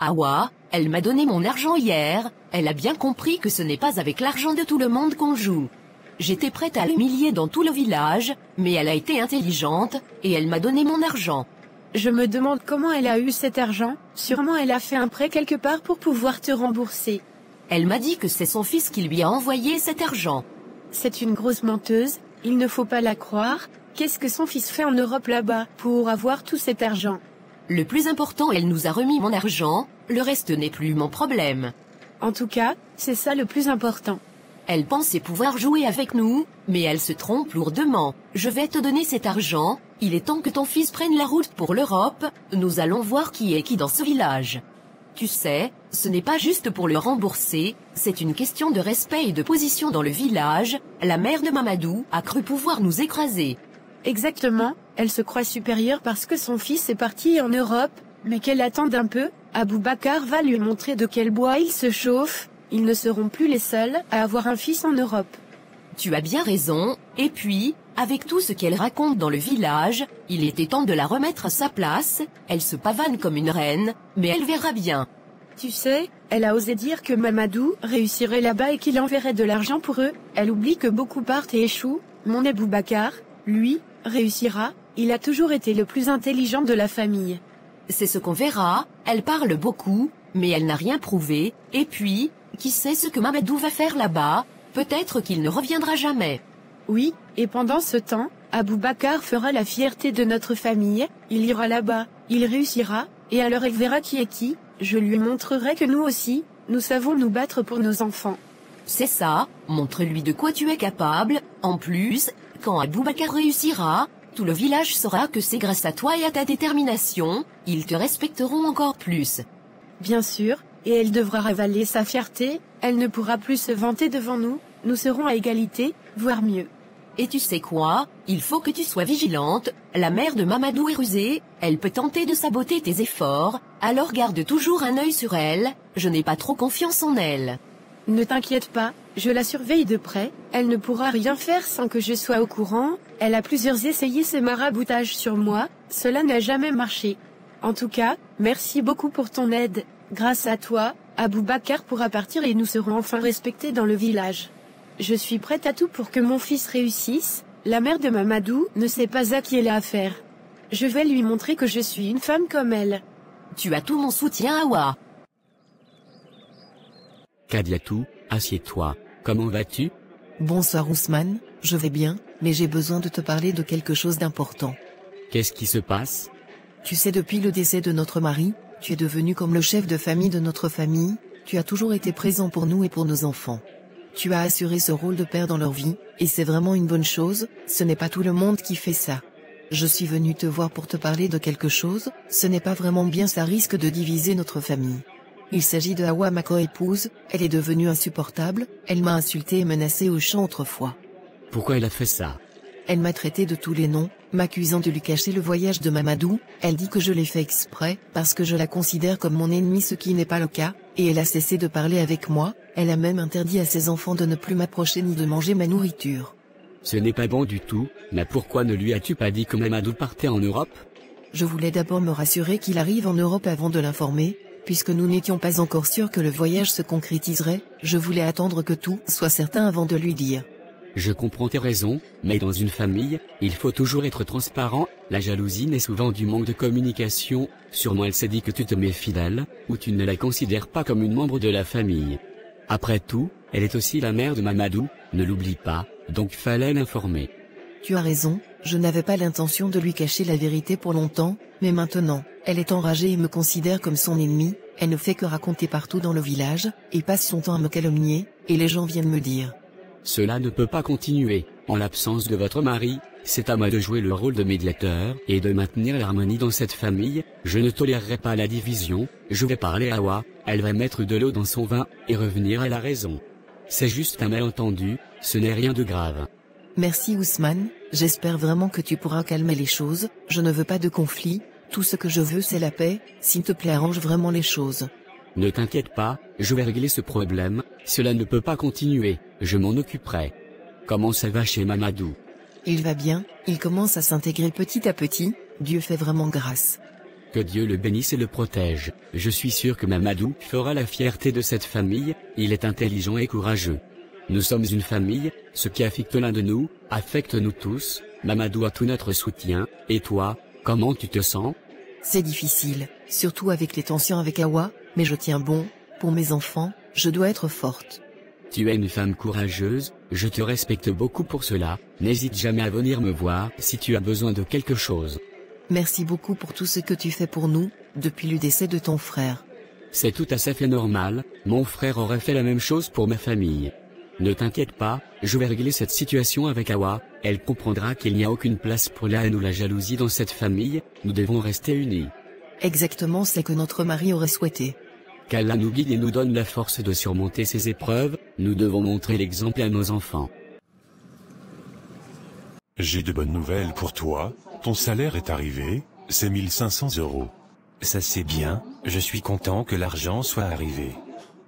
Awa, elle m'a donné mon argent hier, elle a bien compris que ce n'est pas avec l'argent de tout le monde qu'on joue. J'étais prête à l'humilier dans tout le village, mais elle a été intelligente, et elle m'a donné mon argent. Je me demande comment elle a eu cet argent, sûrement elle a fait un prêt quelque part pour pouvoir te rembourser. Elle m'a dit que c'est son fils qui lui a envoyé cet argent. C'est une grosse menteuse, il ne faut pas la croire. Qu'est-ce que son fils fait en Europe là-bas pour avoir tout cet argent? Le plus important, elle nous a remis mon argent, le reste n'est plus mon problème. En tout cas, c'est ça le plus important. Elle pensait pouvoir jouer avec nous, mais elle se trompe lourdement. Je vais te donner cet argent, il est temps que ton fils prenne la route pour l'Europe, nous allons voir qui est qui dans ce village. Tu sais, ce n'est pas juste pour le rembourser, c'est une question de respect et de position dans le village, la mère de Mamadou a cru pouvoir nous écraser. Exactement, elle se croit supérieure parce que son fils est parti en Europe, mais qu'elle attende un peu, Aboubacar va lui montrer de quel bois il se chauffe, ils ne seront plus les seuls à avoir un fils en Europe. Tu as bien raison, et puis, avec tout ce qu'elle raconte dans le village, il était temps de la remettre à sa place, elle se pavane comme une reine, mais elle verra bien. Tu sais, elle a osé dire que Mamadou réussirait là-bas et qu'il enverrait de l'argent pour eux, elle oublie que beaucoup partent et échouent, mon Aboubacar, lui, réussira, il a toujours été le plus intelligent de la famille. C'est ce qu'on verra, elle parle beaucoup, mais elle n'a rien prouvé, et puis, qui sait ce que Mamadou va faire là-bas, peut-être qu'il ne reviendra jamais. Oui, et pendant ce temps, Aboubacar fera la fierté de notre famille, il ira là-bas, il réussira, et alors elle verra qui est qui, je lui montrerai que nous aussi, nous savons nous battre pour nos enfants. C'est ça, montre-lui de quoi tu es capable, en plus, quand Aboubacar réussira, tout le village saura que c'est grâce à toi et à ta détermination, ils te respecteront encore plus. Bien sûr, et elle devra ravaler sa fierté, elle ne pourra plus se vanter devant nous, nous serons à égalité, voire mieux. Et tu sais quoi, il faut que tu sois vigilante, la mère de Mamadou est rusée, elle peut tenter de saboter tes efforts, alors garde toujours un œil sur elle, je n'ai pas trop confiance en elle. Ne t'inquiète pas, je la surveille de près, elle ne pourra rien faire sans que je sois au courant, elle a plusieurs essayé ce maraboutage sur moi, cela n'a jamais marché. En tout cas, merci beaucoup pour ton aide, grâce à toi, Aboubacar pourra partir et nous serons enfin respectés dans le village. Je suis prête à tout pour que mon fils réussisse, la mère de Mamadou ne sait pas à qui elle a affaire. Je vais lui montrer que je suis une femme comme elle. Tu as tout mon soutien, Awa. Kadiatou, assieds-toi, comment vas-tu? Bonsoir Ousmane, je vais bien, mais j'ai besoin de te parler de quelque chose d'important. Qu'est-ce qui se passe? Tu sais, depuis le décès de notre mari, tu es devenu comme le chef de famille de notre famille, tu as toujours été présent pour nous et pour nos enfants. Tu as assuré ce rôle de père dans leur vie, et c'est vraiment une bonne chose, ce n'est pas tout le monde qui fait ça. Je suis venu te voir pour te parler de quelque chose, ce n'est pas vraiment bien, ça risque de diviser notre famille. Il s'agit de Awa, ma co-épouse, elle est devenue insupportable, elle m'a insulté et menacé au champ autrefois. Pourquoi elle a fait ça? Elle m'a traité de tous les noms, m'accusant de lui cacher le voyage de Mamadou, elle dit que je l'ai fait exprès, parce que je la considère comme mon ennemie, ce qui n'est pas le cas, et elle a cessé de parler avec moi, elle a même interdit à ses enfants de ne plus m'approcher ni de manger ma nourriture. Ce n'est pas bon du tout, mais pourquoi ne lui as-tu pas dit que Mamadou partait en Europe? Je voulais d'abord me rassurer qu'il arrive en Europe avant de l'informer, puisque nous n'étions pas encore sûrs que le voyage se concrétiserait, je voulais attendre que tout soit certain avant de lui dire. Je comprends tes raisons, mais dans une famille, il faut toujours être transparent, la jalousie naît souvent du manque de communication, sûrement elle s'est dit que tu te méfies d'elle, ou tu ne la considères pas comme une membre de la famille. Après tout, elle est aussi la mère de Mamadou, ne l'oublie pas, donc fallait l'informer. Tu as raison, je n'avais pas l'intention de lui cacher la vérité pour longtemps, mais maintenant, elle est enragée et me considère comme son ennemie, elle ne fait que raconter partout dans le village, et passe son temps à me calomnier, et les gens viennent me dire. Cela ne peut pas continuer, en l'absence de votre mari, c'est à moi de jouer le rôle de médiateur et de maintenir l'harmonie dans cette famille, je ne tolérerai pas la division, je vais parler à Awa, elle va mettre de l'eau dans son vin, et revenir à la raison. C'est juste un malentendu, ce n'est rien de grave. Merci Ousmane, j'espère vraiment que tu pourras calmer les choses, je ne veux pas de conflit, tout ce que je veux c'est la paix, s'il te plaît arrange vraiment les choses. Ne t'inquiète pas, je vais régler ce problème, cela ne peut pas continuer, je m'en occuperai. Comment ça va chez Mamadou? Il va bien, il commence à s'intégrer petit à petit, Dieu fait vraiment grâce. que Dieu le bénisse et le protège. Je suis sûr que Mamadou fera la fierté de cette famille, il est intelligent et courageux. Nous sommes une famille, ce qui affecte l'un de nous, affecte nous tous. Mamadou a tout notre soutien, et toi, comment tu te sens? C'est difficile, surtout avec les tensions avec Awa, mais je tiens bon, pour mes enfants, je dois être forte. Tu es une femme courageuse, je te respecte beaucoup pour cela, n'hésite jamais à venir me voir si tu as besoin de quelque chose. Merci beaucoup pour tout ce que tu fais pour nous, depuis le décès de ton frère. C'est tout à fait normal, mon frère aurait fait la même chose pour ma famille. Ne t'inquiète pas, je vais régler cette situation avec Awa, elle comprendra qu'il n'y a aucune place pour la haine ou la jalousie dans cette famille, nous devons rester unis. Exactement ce que notre mari aurait souhaité. Qu'Allah nous guide et nous donne la force de surmonter ces épreuves, nous devons montrer l'exemple à nos enfants. J'ai de bonnes nouvelles pour toi, ton salaire est arrivé, c'est 1500 €. Ça c'est bien, je suis content que l'argent soit arrivé.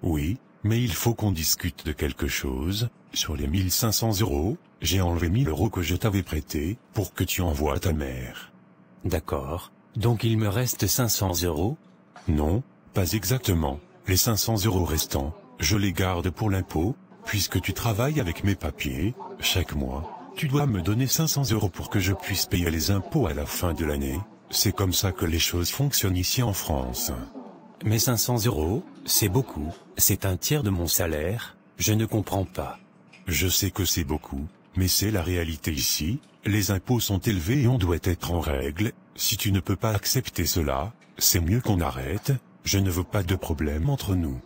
Oui, mais il faut qu'on discute de quelque chose. Sur les 1500 €, j'ai enlevé 1000 € que je t'avais prêtés, pour que tu envoies à ta mère. D'accord, donc il me reste 500 €? Non, pas exactement. Les 500 € restants, je les garde pour l'impôt, puisque tu travailles avec mes papiers, chaque mois. Tu dois me donner 500 € pour que je puisse payer les impôts à la fin de l'année. C'est comme ça que les choses fonctionnent ici en France. Mais 500 €, c'est beaucoup, c'est un tiers de mon salaire, je ne comprends pas. Je sais que c'est beaucoup, mais c'est la réalité ici, les impôts sont élevés et on doit être en règle. Si tu ne peux pas accepter cela, c'est mieux qu'on arrête, je ne veux pas de problème entre nous.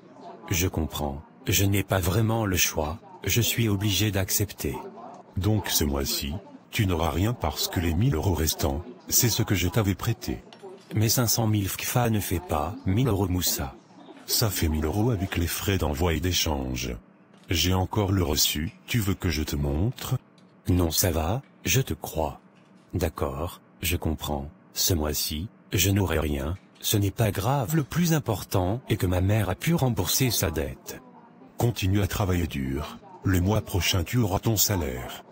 Je comprends, je n'ai pas vraiment le choix, je suis obligé d'accepter. Donc ce mois-ci, tu n'auras rien parce que les 1000 € restants, c'est ce que je t'avais prêté. Mais 500 000 FKFA ne fait pas 1000 € Moussa. Ça fait 1000 € avec les frais d'envoi et d'échange. J'ai encore le reçu, tu veux que je te montre? Non ça va, je te crois. D'accord, je comprends, ce mois-ci, je n'aurai rien, ce n'est pas grave, le plus important est que ma mère a pu rembourser sa dette. Continue à travailler dur, le mois prochain tu auras ton salaire.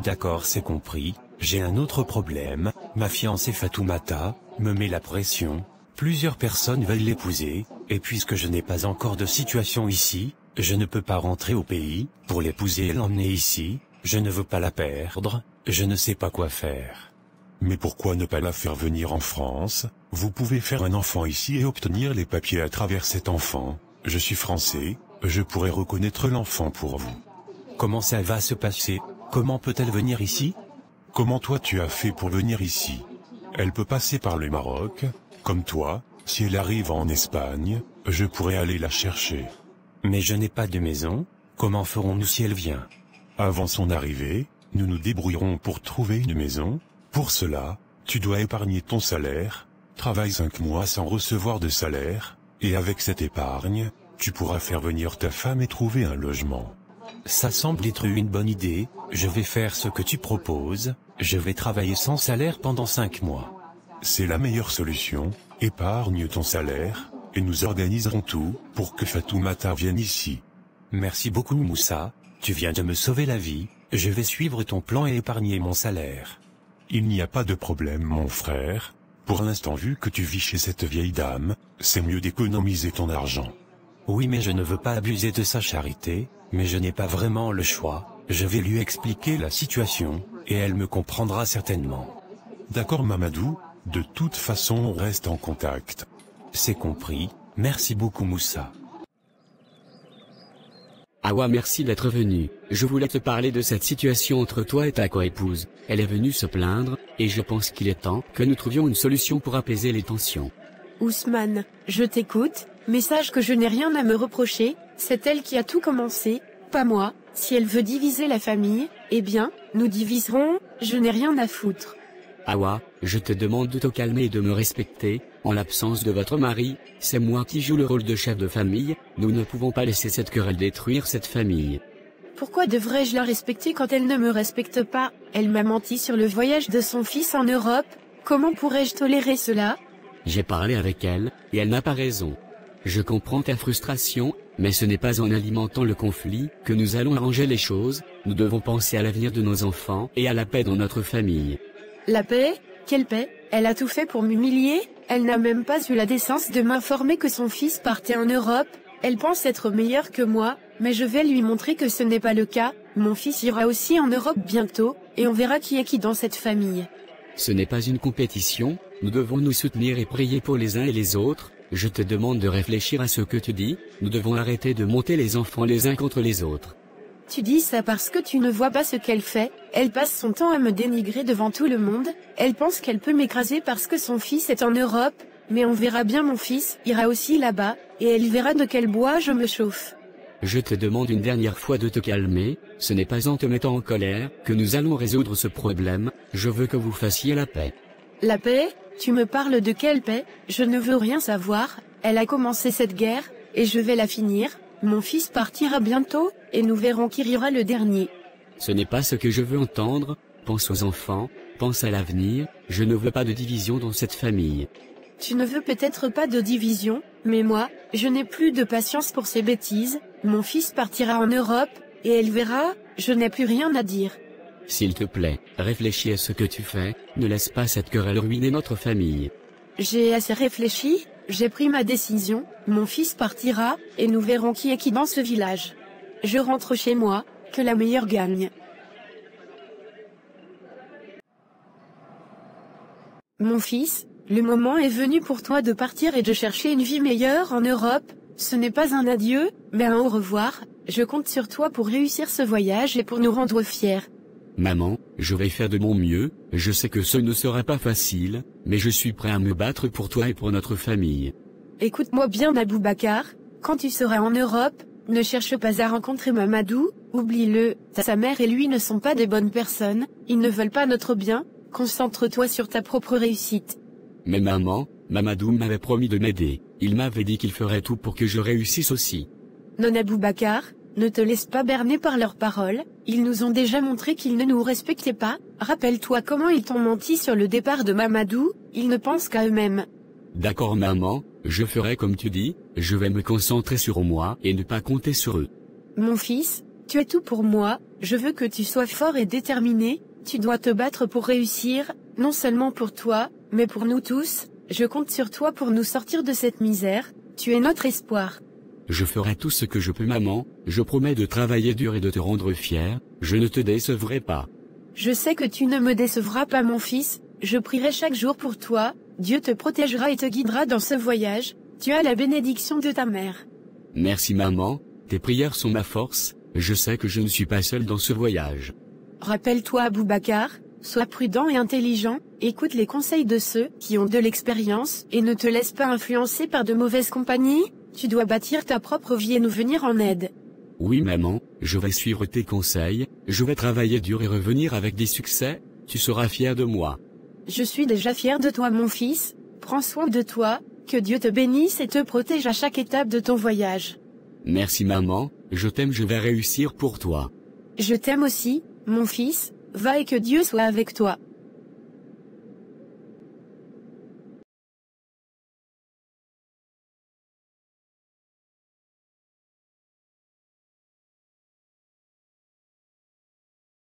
D'accord c'est compris, j'ai un autre problème, ma fiancée Fatoumata me met la pression, plusieurs personnes veulent l'épouser, et puisque je n'ai pas encore de situation ici, je ne peux pas rentrer au pays, pour l'épouser et l'emmener ici, je ne veux pas la perdre, je ne sais pas quoi faire. Mais pourquoi ne pas la faire venir en France? Vous pouvez faire un enfant ici et obtenir les papiers à travers cet enfant. Je suis français, je pourrais reconnaître l'enfant pour vous. Comment ça va se passer? Comment peut-elle venir ici? Comment toi tu as fait pour venir ici? Elle peut passer par le Maroc, comme toi, si elle arrive en Espagne, je pourrais aller la chercher. Mais je n'ai pas de maison, comment ferons-nous si elle vient? Avant son arrivée, nous nous débrouillerons pour trouver une maison. Pour cela, tu dois épargner ton salaire, travaille 5 mois sans recevoir de salaire, et avec cette épargne, tu pourras faire venir ta femme et trouver un logement. Ça semble être une bonne idée, je vais faire ce que tu proposes, je vais travailler sans salaire pendant 5 mois. C'est la meilleure solution, épargne ton salaire, et nous organiserons tout pour que Fatoumata vienne ici. Merci beaucoup Moussa, tu viens de me sauver la vie, je vais suivre ton plan et épargner mon salaire. Il n'y a pas de problème mon frère, pour l'instant vu que tu vis chez cette vieille dame, c'est mieux d'économiser ton argent. Oui mais je ne veux pas abuser de sa charité, mais je n'ai pas vraiment le choix, je vais lui expliquer la situation, et elle me comprendra certainement. D'accord Mamadou, de toute façon on reste en contact. C'est compris, merci beaucoup Moussa. Awa merci d'être venu, je voulais te parler de cette situation entre toi et ta coépouse, elle est venue se plaindre, et je pense qu'il est temps que nous trouvions une solution pour apaiser les tensions. Ousmane, je t'écoute, mais sache que je n'ai rien à me reprocher, c'est elle qui a tout commencé, pas moi. Si elle veut diviser la famille, eh bien, nous diviserons, je n'ai rien à foutre. Awa, je te demande de te calmer et de me respecter, en l'absence de votre mari, c'est moi qui joue le rôle de chef de famille, nous ne pouvons pas laisser cette querelle détruire cette famille. Pourquoi devrais-je la respecter quand elle ne me respecte pas? Elle m'a menti sur le voyage de son fils en Europe, comment pourrais-je tolérer cela? J'ai parlé avec elle, et elle n'a pas raison. Je comprends ta frustration, mais ce n'est pas en alimentant le conflit que nous allons arranger les choses, nous devons penser à l'avenir de nos enfants et à la paix dans notre famille. La paix? Quelle paix? Elle a tout fait pour m'humilier, Elle n'a même pas eu la décence de m'informer que son fils partait en Europe. Elle pense être meilleure que moi, mais je vais lui montrer que ce n'est pas le cas. Mon fils ira aussi en Europe bientôt, et on verra qui est qui dans cette famille. Ce n'est pas une compétition, nous devons nous soutenir et prier pour les uns et les autres. Je te demande de réfléchir à ce que tu dis, nous devons arrêter de monter les enfants les uns contre les autres. Tu dis ça parce que tu ne vois pas ce qu'elle fait, elle passe son temps à me dénigrer devant tout le monde, elle pense qu'elle peut m'écraser parce que son fils est en Europe, mais on verra bien, mon fils ira aussi là-bas, et elle verra de quel bois je me chauffe. Je te demande une dernière fois de te calmer, ce n'est pas en te mettant en colère que nous allons résoudre ce problème, je veux que vous fassiez la paix. La paix? Tu me parles de quelle paix? Je ne veux rien savoir, elle a commencé cette guerre, et je vais la finir. Mon fils partira bientôt, et nous verrons qui rira le dernier. Ce n'est pas ce que je veux entendre, pense aux enfants, pense à l'avenir, je ne veux pas de division dans cette famille. Tu ne veux peut-être pas de division, mais moi, je n'ai plus de patience pour ces bêtises, mon fils partira en Europe, et elle verra, je n'ai plus rien à dire. S'il te plaît, réfléchis à ce que tu fais, ne laisse pas cette querelle ruiner notre famille. J'ai assez réfléchi, j'ai pris ma décision, mon fils partira, et nous verrons qui est qui dans ce village. Je rentre chez moi, que la meilleure gagne. Mon fils, le moment est venu pour toi de partir et de chercher une vie meilleure en Europe. Ce n'est pas un adieu, mais un au revoir. Je compte sur toi pour réussir ce voyage et pour nous rendre fiers. Maman, je vais faire de mon mieux, je sais que ce ne sera pas facile, mais je suis prêt à me battre pour toi et pour notre famille. Écoute-moi bien, Aboubacar, quand tu seras en Europe, ne cherche pas à rencontrer Mamadou, oublie-le, sa mère et lui ne sont pas des bonnes personnes, ils ne veulent pas notre bien, concentre-toi sur ta propre réussite. Mais maman, Mamadou m'avait promis de m'aider, il m'avait dit qu'il ferait tout pour que je réussisse aussi. Non, Aboubacar, ne te laisse pas berner par leurs paroles, ils nous ont déjà montré qu'ils ne nous respectaient pas, rappelle-toi comment ils t'ont menti sur le départ de Mamadou, ils ne pensent qu'à eux-mêmes. D'accord maman, je ferai comme tu dis, je vais me concentrer sur moi et ne pas compter sur eux. Mon fils, tu es tout pour moi, je veux que tu sois fort et déterminé, tu dois te battre pour réussir, non seulement pour toi, mais pour nous tous, je compte sur toi pour nous sortir de cette misère, tu es notre espoir. Je ferai tout ce que je peux maman, je promets de travailler dur et de te rendre fier, je ne te décevrai pas. Je sais que tu ne me décevras pas mon fils, je prierai chaque jour pour toi, Dieu te protégera et te guidera dans ce voyage, tu as la bénédiction de ta mère. Merci maman, tes prières sont ma force, je sais que je ne suis pas seul dans ce voyage. Rappelle-toi Aboubacar, sois prudent et intelligent, écoute les conseils de ceux qui ont de l'expérience et ne te laisse pas influencer par de mauvaises compagnies. Tu dois bâtir ta propre vie et nous venir en aide. Oui maman, je vais suivre tes conseils, je vais travailler dur et revenir avec des succès, tu seras fier de moi. Je suis déjà fier de toi mon fils, prends soin de toi, que Dieu te bénisse et te protège à chaque étape de ton voyage. Merci maman, je t'aime, je vais réussir pour toi. Je t'aime aussi, mon fils, va et que Dieu soit avec toi.